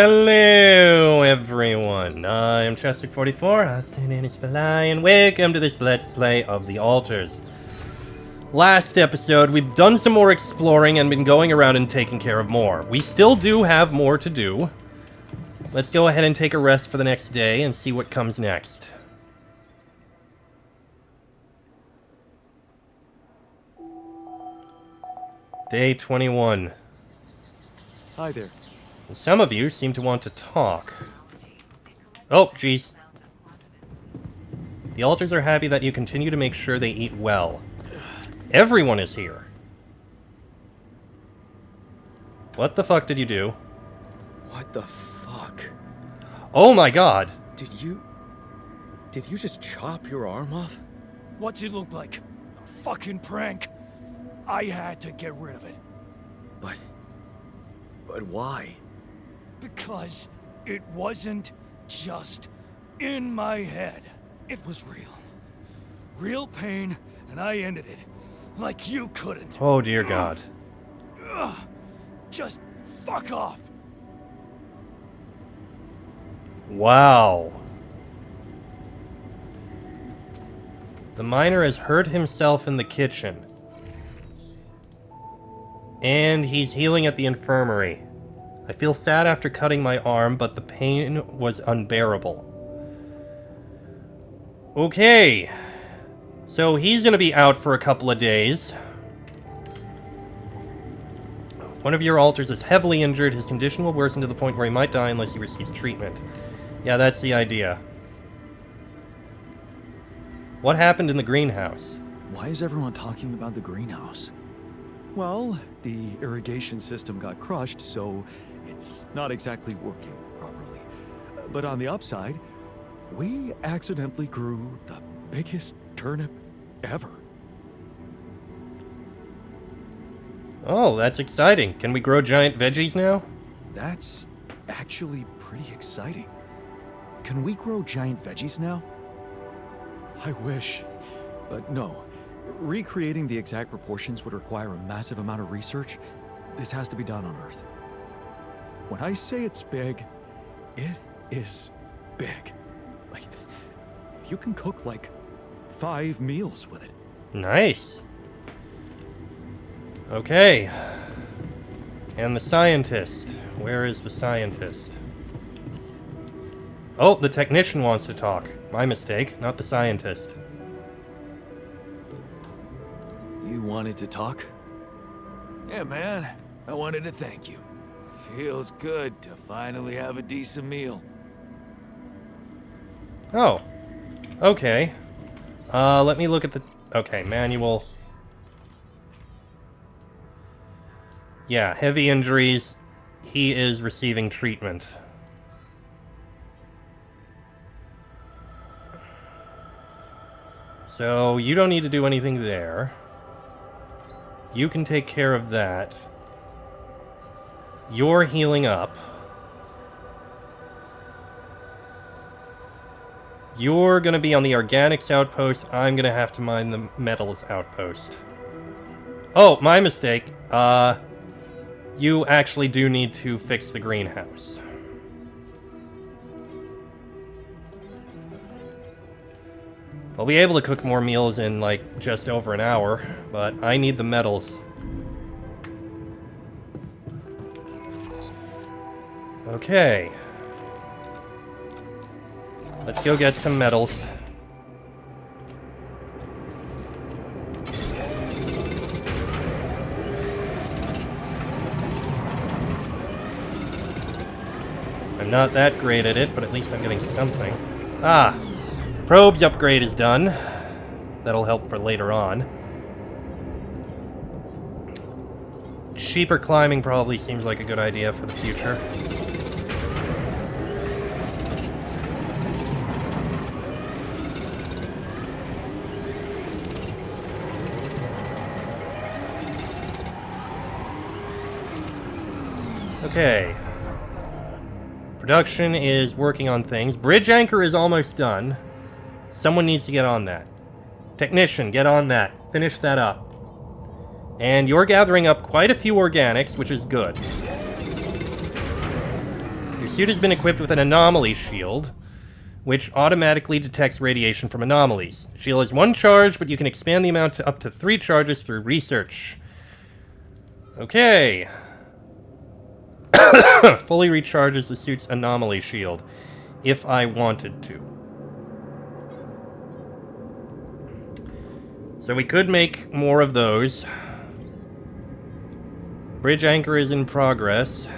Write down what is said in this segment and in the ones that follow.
Hello everyone, I'm Chester44, and welcome to this Let's Play of the Altars. Last episode, we've done some more exploring and been going around and taking care of more. We still do have more to do. Let's go ahead and take a rest for the next day and see what comes next. Day 21. Hi there. Some of you seem to want to talk. Oh, jeez. The altars are happy that you continue to make sure they eat well. Everyone is here. What the fuck did you do? What the fuck? Oh my god! Did you just chop your arm off? What's it look like? A fucking prank. I had to get rid of it. But why? Because it wasn't just in my head. It was real. Real pain, and I ended it. Like you couldn't. Oh dear god. Just fuck off. Wow. The miner has hurt himself in the kitchen. And he's healing at the infirmary. I feel sad after cutting my arm, but the pain was unbearable. Okay. So he's gonna be out for a couple of days. One of your altars is heavily injured. His condition will worsen to the point where he might die unless he receives treatment. Yeah, that's the idea. What happened in the greenhouse? Why is everyone talking about the greenhouse? Well, the irrigation system got crushed, so it's not exactly working properly. But on the upside, we accidentally grew the biggest turnip ever. Oh, that's exciting. Can we grow giant veggies now? That's actually pretty exciting. Can we grow giant veggies now? I wish, but no. Recreating the exact proportions would require a massive amount of research. This has to be done on Earth. When I say it's big, it is big. Like, you can cook like 5 meals with it. Nice. Okay. And the scientist. Where is the scientist? Oh, the technician wants to talk. My mistake, not the scientist. You wanted to talk? Yeah, man. I wanted to thank you. Feels good to finally have a decent meal. Oh. Okay. Let me look at the... Okay, manual. Yeah, heavy injuries. He is receiving treatment. So, you don't need to do anything there. You can take care of that. You're healing up. You're gonna be on the organics outpost. I'm gonna have to mine the metals outpost. Oh, my mistake. You actually do need to fix the greenhouse. I'll be able to cook more meals in, like, just over an hour, but I need the metals. Okay. Let's go get some metals. I'm not that great at it, but at least I'm getting something. Ah! Probes upgrade is done. That'll help for later on. Cheaper climbing probably seems like a good idea for the future. Okay. Production is working on things. Bridge anchor is almost done. Someone needs to get on that. Technician, get on that. Finish that up. And you're gathering up quite a few organics, which is good. You're Your suit has been equipped with an anomaly shield, which automatically detects radiation from anomalies. The shield has 1 charge, but you can expand the amount to up to 3 charges through research. Okay. Fully recharges the suit's anomaly shield, if I wanted to. So we could make more of those. Bridge anchor is in progress.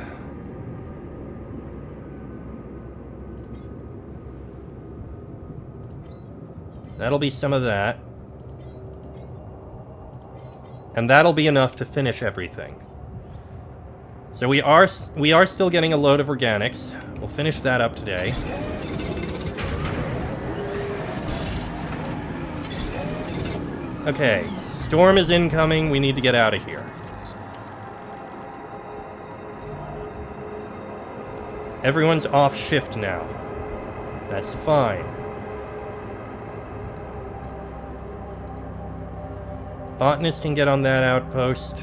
That'll be some of that. And that'll be enough to finish everything. So we are still getting a load of organics. We'll finish that up today. Okay, storm is incoming. We need to get out of here. Everyone's off shift now. That's fine. Botanist can get on that outpost.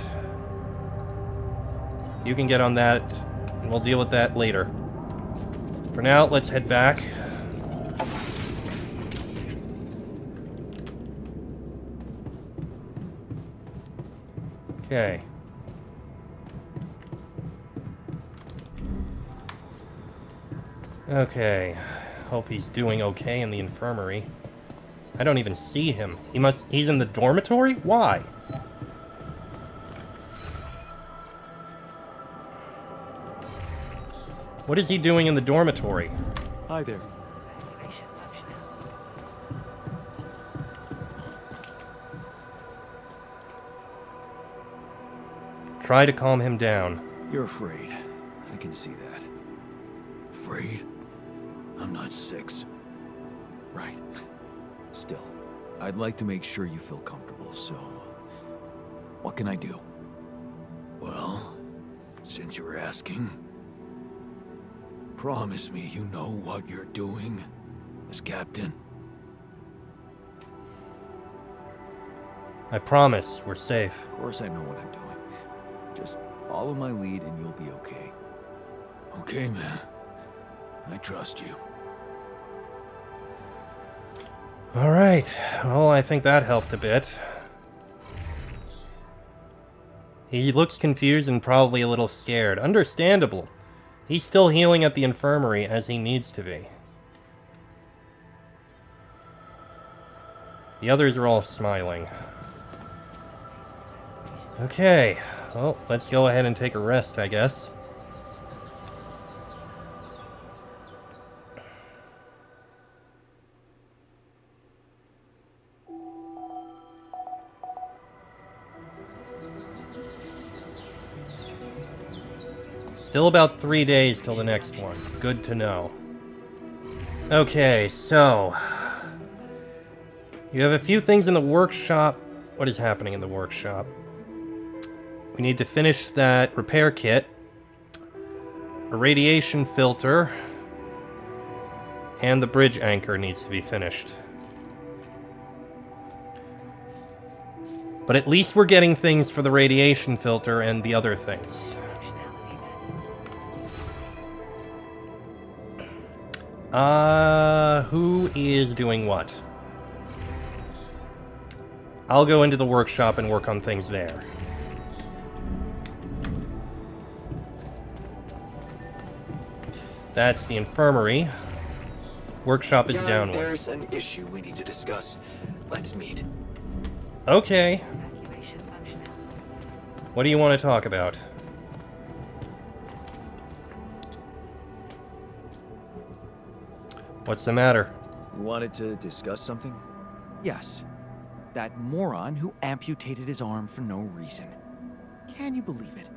You can get on that, and we'll deal with that later. For now, let's head back. Okay. Okay. Hope he's doing okay in the infirmary. I don't even see him. He's in the dormitory? Why? What is he doing in the dormitory? Hi there. Try to calm him down. You're afraid. I can see that. Afraid? I'm not 6. Right. Still, I'd like to make sure you feel comfortable, so... what can I do? Well, since you're asking... promise me you know what you're doing as captain. I promise, we're safe. Of course I know what I'm doing. Just follow my lead and you'll be okay. Okay, man. I trust you. Alright, well, I think that helped a bit. He looks confused and probably a little scared. Understandable. He's still healing at the infirmary as he needs to be. The others are all smiling. Okay, well, let's go ahead and take a rest, I guess. Still about 3 days till the next one. Good to know. Okay, so... you have a few things in the workshop. What is happening in the workshop? We need to finish that repair kit. A radiation filter. And the bridge anchor needs to be finished. But at least we're getting things for the radiation filter and the other things. Who is doing what? I'll go into the workshop and work on things there. That's the infirmary. Workshop is down one. There's an issue we need to discuss. Let's meet. Okay. What do you want to talk about? What's the matter? You wanted to discuss something? Yes. That moron who amputated his arm for no reason. Can you believe it?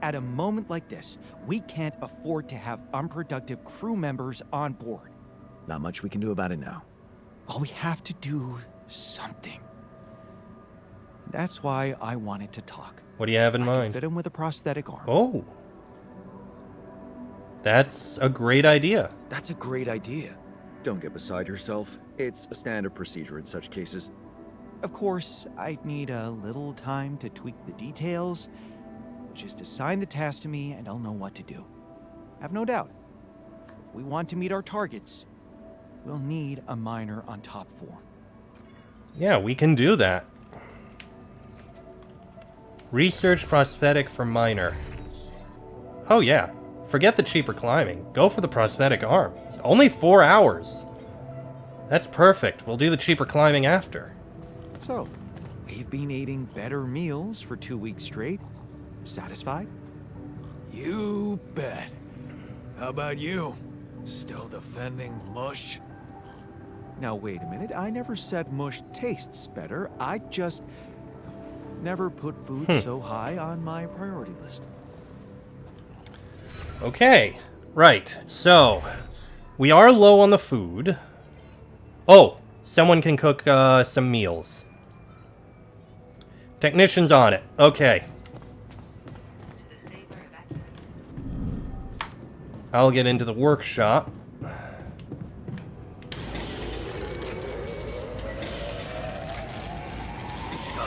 At a moment like this, we can't afford to have unproductive crew members on board. Not much we can do about it now. Well, we have to do something. That's why I wanted to talk. What do you have in I mind? can fit him with a prosthetic arm. Oh. That's a great idea. That's a great idea. Don't get beside yourself. It's a standard procedure in such cases. Of course, I'd need a little time to tweak the details. Just assign the task to me and I'll know what to do. Have no doubt. we want to meet our targets, we'll need a miner on top form. Yeah, we can do that. Research prosthetic for miner. Oh yeah, forget the cheaper climbing. Go for the prosthetic arm. It's only 4 hours. That's perfect. We'll do the cheaper climbing after. So, we've been eating better meals for 2 weeks straight. Satisfied? You bet. How about you? Still defending mush? Now wait a minute, I never said mush tastes better. I just never put food so high on my priority list. Okay, right. So, we are low on the food. Oh, someone can cook some meals. Technician's on it. Okay. I'll get into the workshop. Got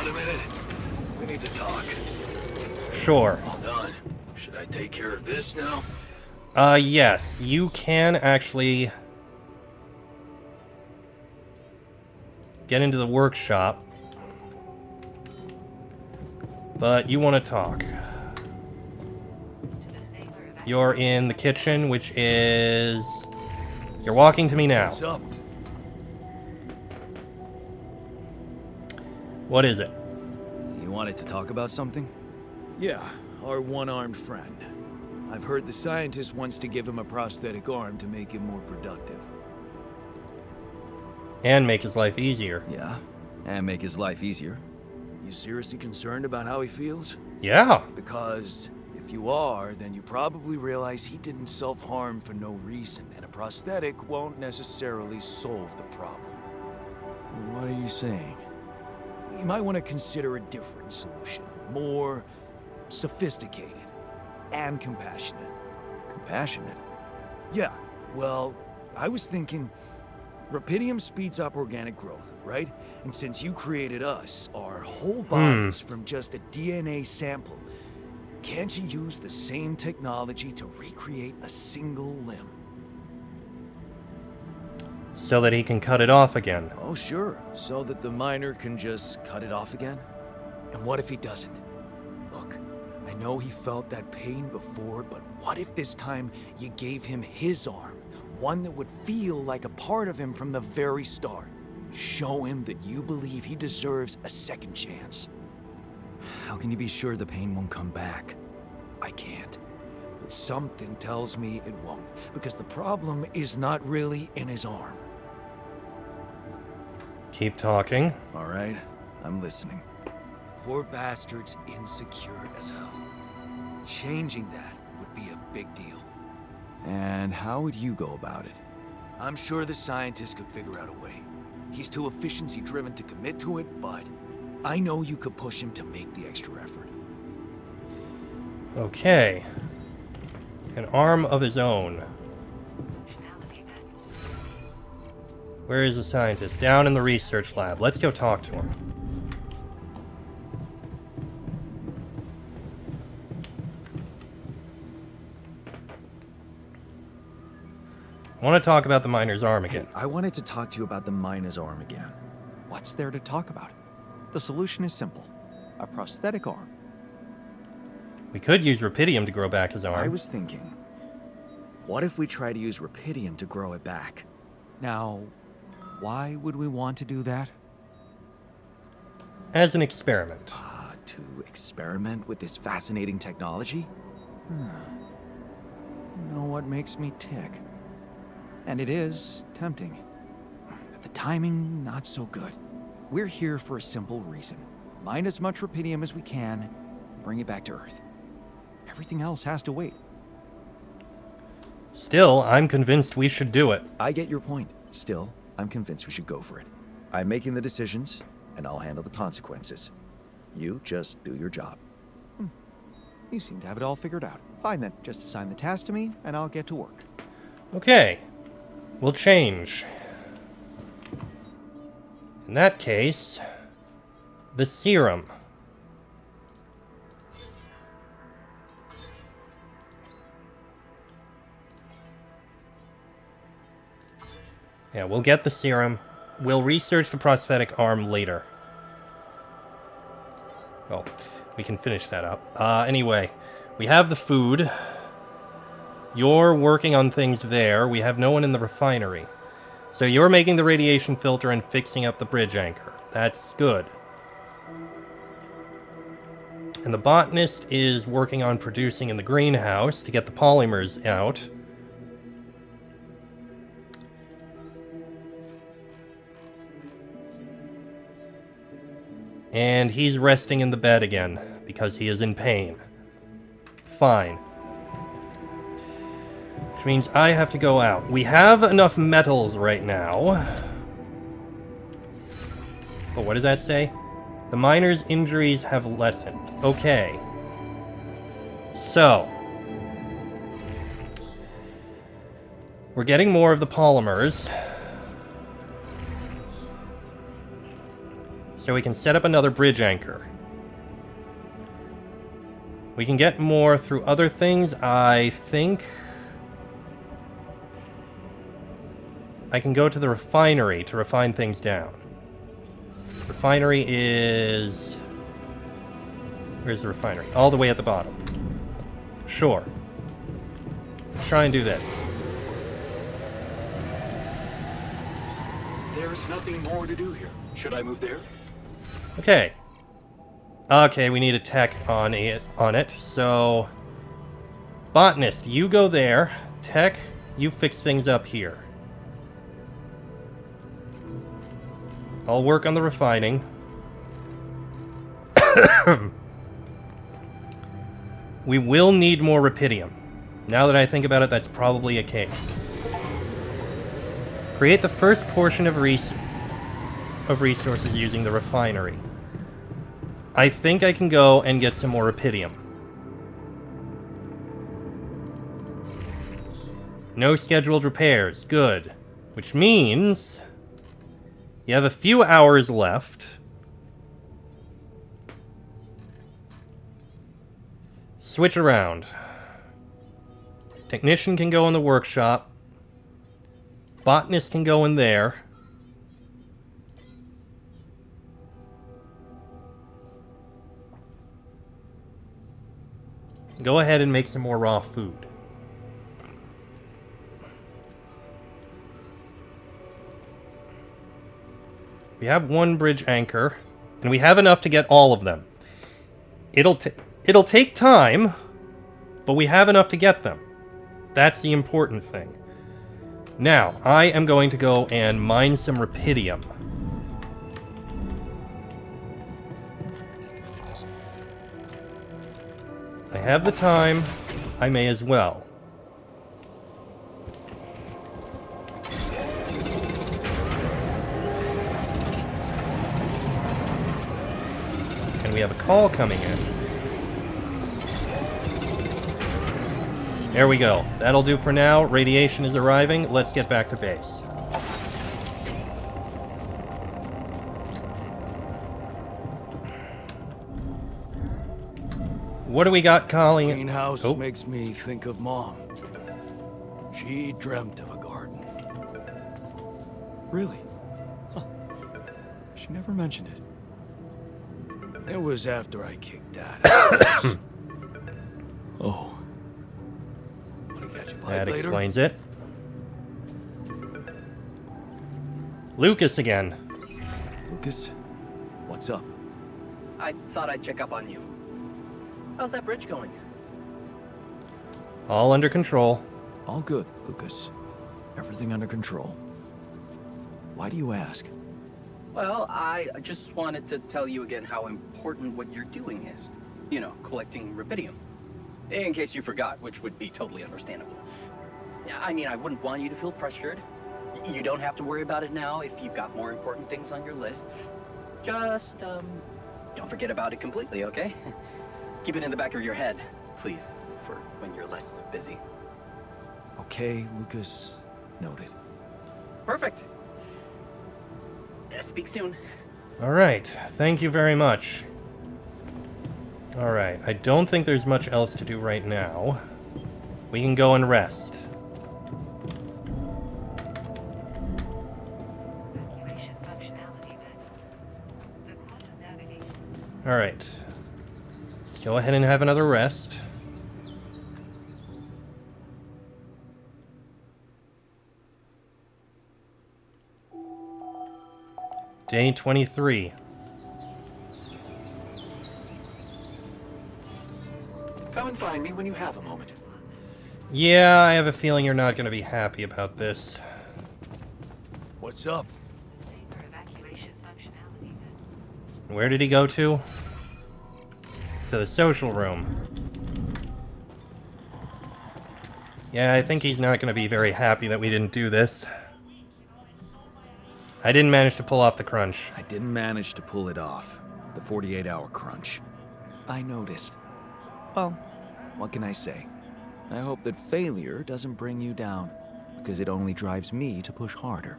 a minute? We need to talk. Sure. All done. Should I take care of this now? Yes. You can actually get into the workshop. But you want to talk. You're in the kitchen, which is... You're walking to me now. What's up? What is it? You wanted to talk about something? Yeah, our one-armed friend. I've heard the scientist wants to give him a prosthetic arm to make him more productive. And make his life easier. Yeah, and make his life easier. You seriously concerned about how he feels? Yeah. Because if you are, then you probably realize he didn't self-harm for no reason, and a prosthetic won't necessarily solve the problem. What are you saying? You might want to consider a different solution, more sophisticated and compassionate. Compassionate? Yeah, well, I was thinking Rapidium speeds up organic growth, right? And since you created us, our whole bodies from just a DNA sample, can't you use the same technology to recreate a single limb? So that he can cut it off again. Oh, sure. So that the miner can just cut it off again? And what if he doesn't? Look, I know he felt that pain before, but what if this time you gave him his arm? One that would feel like a part of him from the very start. Show him that you believe he deserves a second chance. How can you be sure the pain won't come back? I can't. But something tells me it won't, because the problem is not really in his arm. Keep talking. All right, I'm listening. Poor bastard's insecure as hell. Changing that would be a big deal. And how would you go about it? I'm sure the scientist could figure out a way. He's too efficiency-driven to commit to it, but I know you could push him to make the extra effort. Okay. An arm of his own. Where is the scientist? Down in the research lab. Let's go talk to him. I want to talk about the miner's arm again. I wanted to talk to you about the miner's arm again. What's there to talk about? The solution is simple. A prosthetic arm. We could use Rapidium to grow back his arm. I was thinking, what if we try to use Rapidium to grow it back? Now, why would we want to do that? As an experiment. To experiment with this fascinating technology? You know what makes me tick? And it is tempting. But the timing, not so good. We're here for a simple reason. Mine as much Rapidium as we can, bring it back to Earth. Everything else has to wait. Still, I'm convinced we should do it. I get your point. Still, I'm convinced we should go for it. I'm making the decisions, and I'll handle the consequences. You just do your job. You seem to have it all figured out. Fine then, just assign the task to me, and I'll get to work. Okay. We'll change. In that case, the serum. Yeah, we'll get the serum. We'll research the prosthetic arm later. Oh, we can finish that up. Anyway, we have the food. You're working on things there. We have no one in the refinery. So you're making the radiation filter and fixing up the bridge anchor. That's good. And the botanist is working on producing in the greenhouse to get the polymers out. And he's resting in the bed again, because he is in pain. Fine. Which means I have to go out. We have enough metals right now. Oh, what did that say? The miner's injuries have lessened. Okay. So. We're getting more of the polymers. So we can set up another bridge anchor. We can get more through other things, I think. I can go to the refinery to refine things down. Refinery is... Where's the refinery? All the way at the bottom. Sure. Let's try and do this. There's nothing more to do here. Should I move there? Okay. Okay, we need a tech on it, so... Botanist, you go there. Tech, you fix things up here. I'll work on the refining. We will need more rupidium. Now that I think about it, that's probably a case. Create the first portion of resources using the refinery. I think I can go and get some more rupidium. No scheduled repairs. Good. Which means... You have a few hours left. Switch around. Technician can go in the workshop. Botanist can go in there. Go ahead and make some more raw food. We have one bridge anchor, and we have enough to get all of them. It'll take time, but we have enough to get them. That's the important thing. Now, I am going to go and mine some rupidium. I have the time, I may as well. And we have a call coming in. There we go. That'll do for now. Radiation is arriving. Let's get back to base. What do we got calling? Greenhouse makes me think of Mom. She dreamt of a garden. Really? Huh. She never mentioned it. It was after I kicked Dad out. Oh. Wanna catch a bite That later? explains it. Lucas again. Lucas, what's up? I thought I'd check up on you. How's that bridge going? All under control. All good, Lucas. Everything under control. Why do you ask? Well, I just wanted to tell you again how important what you're doing is. You know, collecting rupidium. In case you forgot, which would be totally understandable. I mean, I wouldn't want you to feel pressured. You don't have to worry about it now if you've got more important things on your list. Just, don't forget about it completely, okay? Keep it in the back of your head, please, for when you're less busy. Okay, Lucas. Noted. Perfect. Speak soon. Alright, thank you very much. Alright, I don't think there's much else to do right now. We can go and rest. Alright. Let's go ahead and have another rest. Day 23. Come and find me when you have a moment. Yeah, I have a feeling you're not going to be happy about this. What's up? Where did he go to? To the social room. Yeah, I think he's not going to be very happy that we didn't do this. I didn't manage to pull off the crunch. I didn't manage to pull it off. The 48-hour crunch. I noticed. Well, what can I say? I hope that failure doesn't bring you down, because it only drives me to push harder.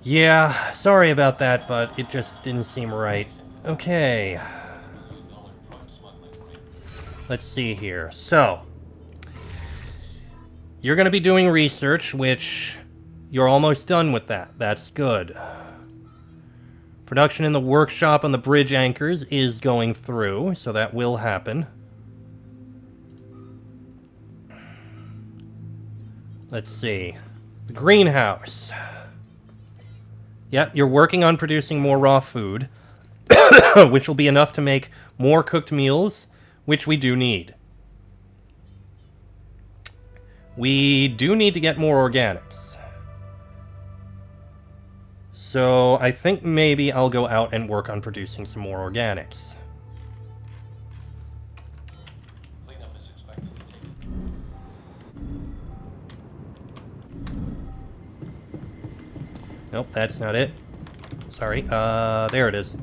Yeah, sorry about that, but it just didn't seem right. Okay. Let's see here. So, you're going to be doing research, which you're almost done with that. That's good. Production in the workshop on the bridge anchors is going through, so that will happen. Let's see. The greenhouse. Yep, you're working on producing more raw food, which will be enough to make more cooked meals, which we do need. We do need to get more organics. So I think maybe I'll go out and work on producing some more organics. Nope, that's not it. Sorry. There it is.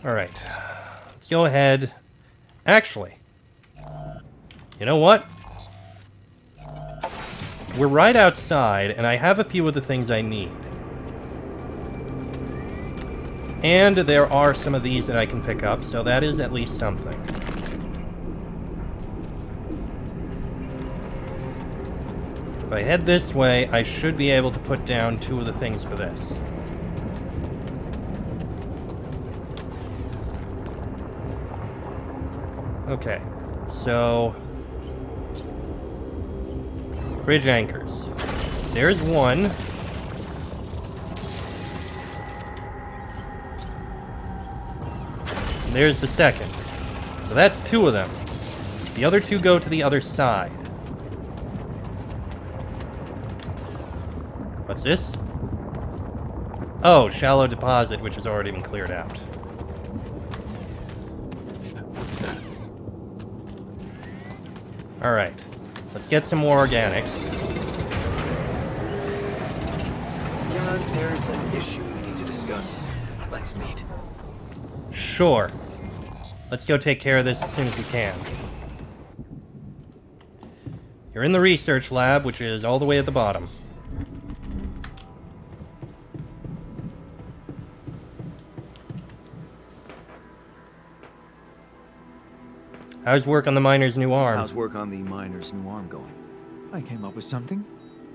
Alright. Let's go ahead. Actually, you know what? We're right outside, and I have a few of the things I need. And there are some of these that I can pick up, so that is at least something. If I head this way, I should be able to put down 2 of the things for this. Okay, so... bridge anchors. There's one. And there's the second. So that's 2 of them. The other 2 go to the other side. What's this? Oh, shallow deposit, which has already been cleared out. Alright. Let's get some more organics. John, there's an issue we need to discuss. Let's meet. Sure. Let's go take care of this as soon as we can. You're in the research lab, which is all the way at the bottom. How's work on the miner's new arm? How's work on the miner's new arm going? I came up with something.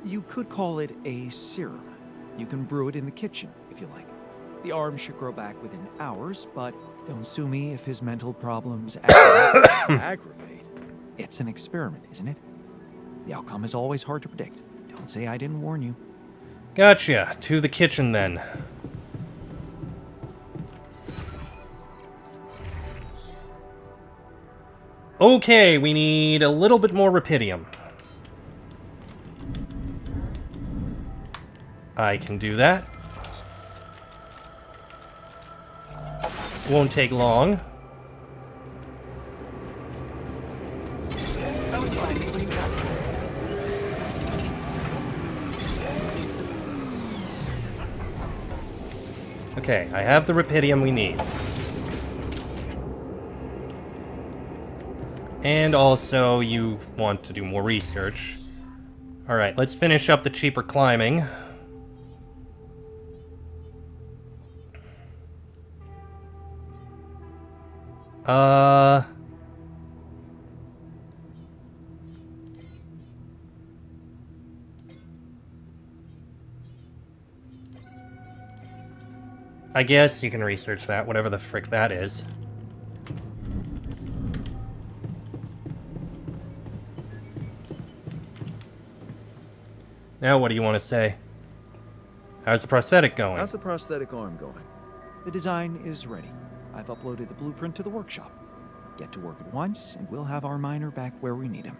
You could call it a serum. You can brew it in the kitchen, if you like. The arm should grow back within hours, but don't sue me if his mental problems aggravate. It's an experiment, isn't it? The outcome is always hard to predict. Don't say I didn't warn you. Gotcha. To the kitchen, then. Okay, we need a little bit more rupidium. I can do that. Won't take long. Come and find me when you have it. Okay, I have the rupidium we need. And also, you want to do more research. Alright, let's finish up the cheaper climbing. I guess you can research that, whatever the frick that is. Now what do you want to say? How's the prosthetic going? How's the prosthetic arm going? The design is ready. I've uploaded the blueprint to the workshop. Get to work at once, and we'll have our miner back where we need him.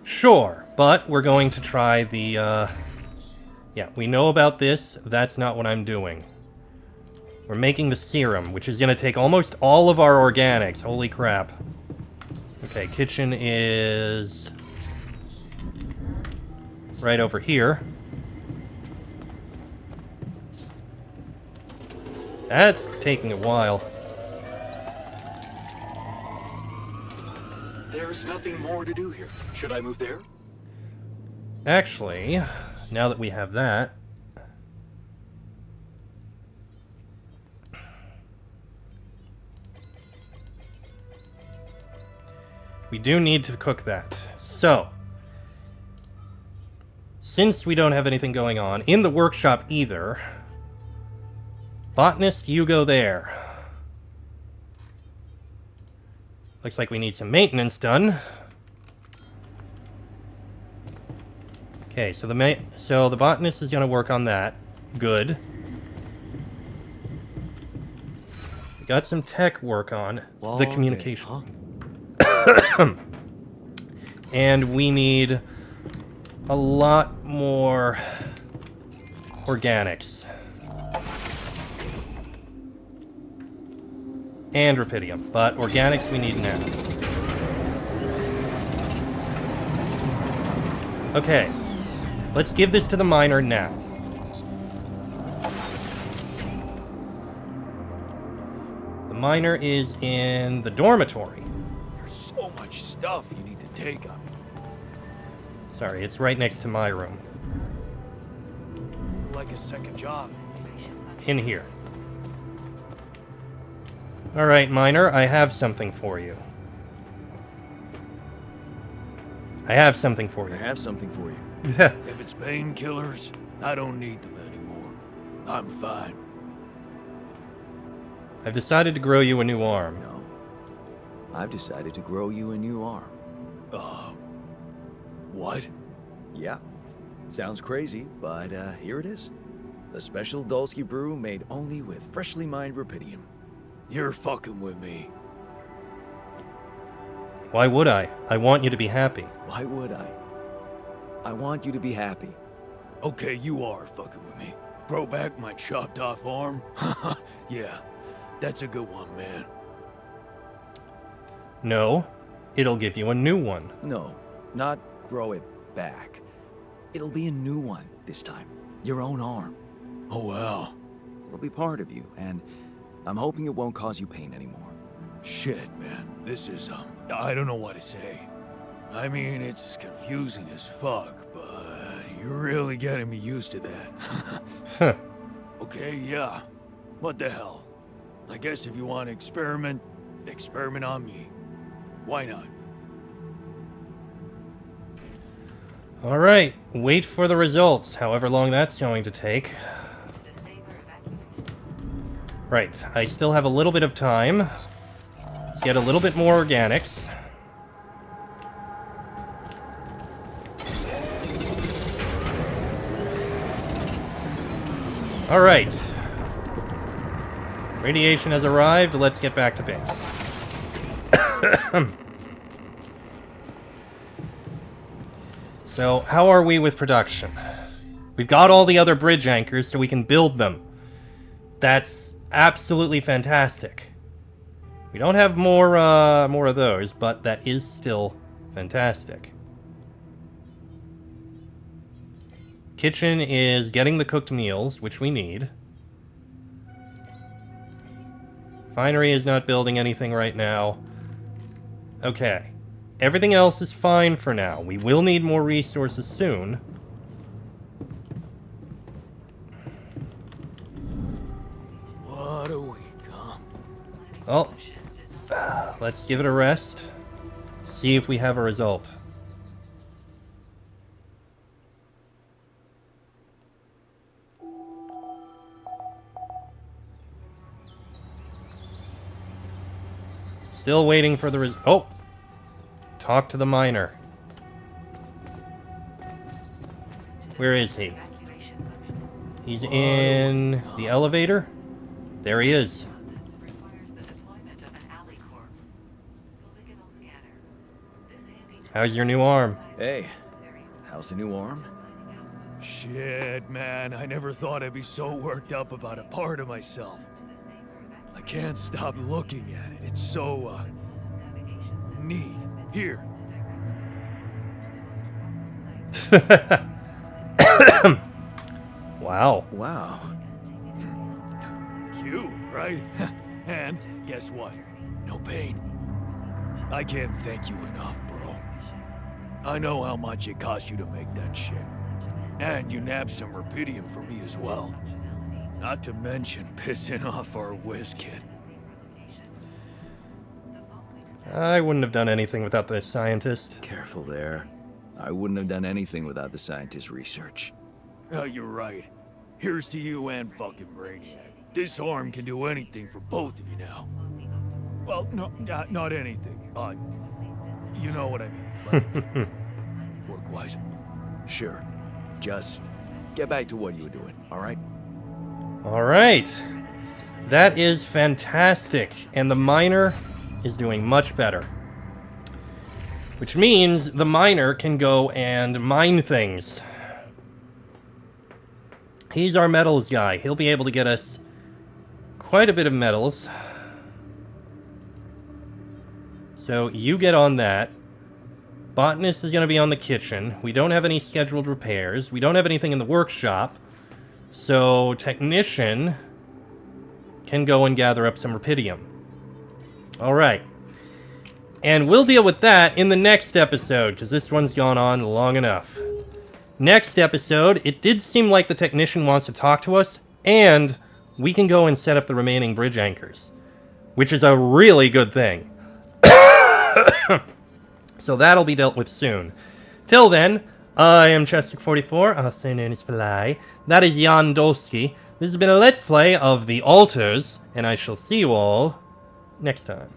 Sure, but we're going to try the, Yeah, we know about this. That's not what I'm doing. We're making the serum, which is going to take almost all of our organics. Holy crap. Okay, kitchen is right over here. That's taking a while. There's nothing more to do here. Should I move there? Actually, now that we have that... we do need to cook that. So, since we don't have anything going on in the workshop either, botanist, you go there. Looks like we need some maintenance done. Okay, so the botanist is going to work on that. Good. We got some tech work on. It's the communication. Huh? And we need a lot more organics. And rupidium, but organics we need now. Okay, let's give this to the miner now. The miner is in the dormitory. There's so much stuff you need to take up. Sorry, it's right next to my room. Like a second job. In here. Alright, miner, I have something for you. I have something for I you. have something for you. If it's painkillers, I don't need them anymore. I'm fine. I've decided to grow you a new arm. No. I've decided to grow you a new arm. What? Yeah. Sounds crazy, but here it is. A special Dulski brew made only with freshly mined rupidium. You're fucking with me. Why would I? I want you to be happy. Why would I? I want you to be happy. Okay, you are fucking with me. Grow back my chopped off arm? Yeah, that's a good one, man. No, it'll give you a new one. No, not grow it back. It'll be a new one this time. Your own arm. Oh, wow. It'll be part of you, and I'm hoping it won't cause you pain anymore. Shit, man. This is, I don't know what to say. I mean, it's confusing as fuck, but you're really getting me used to that. Okay, yeah. What the hell? I guess if you want to experiment on me. Why not? Alright, wait for the results, however long that's going to take. Right, I still have a little bit of time. Let's get a little bit more organics. Alright. Radiation has arrived, let's get back to base. So, how are we with production? We've got all the other bridge anchors so we can build them. That's absolutely fantastic. We don't have more of those, but that is still fantastic. Kitchen is getting the cooked meals, which we need. Finery is not building anything right now. Okay. Everything else is fine for now. We will need more resources soon. What a week, huh? Well, let's give it a rest. See if we have a result. Still waiting for the oh! Talk to the miner. Where is he? He's in the elevator? There he is. How's your new arm? Hey, how's the new arm? Shit, man, I never thought I'd be so worked up about a part of myself. I can't stop looking at it. It's so, neat. Here. Wow. Wow. Cute, right? And guess what? No pain. I can't thank you enough, bro. I know how much it cost you to make that shit. And you nabbed some rubidium for me as well. Not to mention pissing off our whiz kid. I wouldn't have done anything without the scientist. Careful there. I wouldn't have done anything without the scientist's research. Oh, you're right. Here's to you and fucking Brainiac. This arm can do anything for both of you now. Well, no, not anything. You know what I mean. Like, work-wise. Sure. Just get back to what you were doing, all right? All right. That is fantastic. And the miner is doing much better. Which means the miner can go and mine things. He's our metals guy. He'll be able to get us quite a bit of metals. So you get on that. Botanist is going to be on the kitchen. We don't have any scheduled repairs. We don't have anything in the workshop. So technician can go and gather up some rubidium. Alright. And we'll deal with that in the next episode, because this one's gone on long enough. Next episode, it did seem like the technician wants to talk to us, and we can go and set up the remaining bridge anchors. Which is a really good thing. So that'll be dealt with soon. Till then, I am Chester44, also known as Fly. That is Jan Dolsky. This has been a Let's Play of The Altars, and I shall see you all next time.